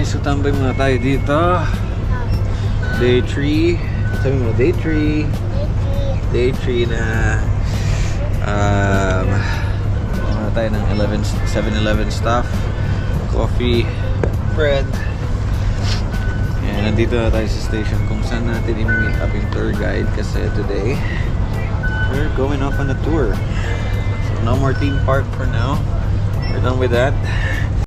So tambay muna tayo dito. Day 3. Sabi mo, day 3. Day 3 na muna tayo ng 7-Eleven stuff. Coffee, bread. And nandito na tayo sa station kung saan natin i-meet up yung tour guide kasi today we're going off on a tour. So no more theme park for now. We're done with that.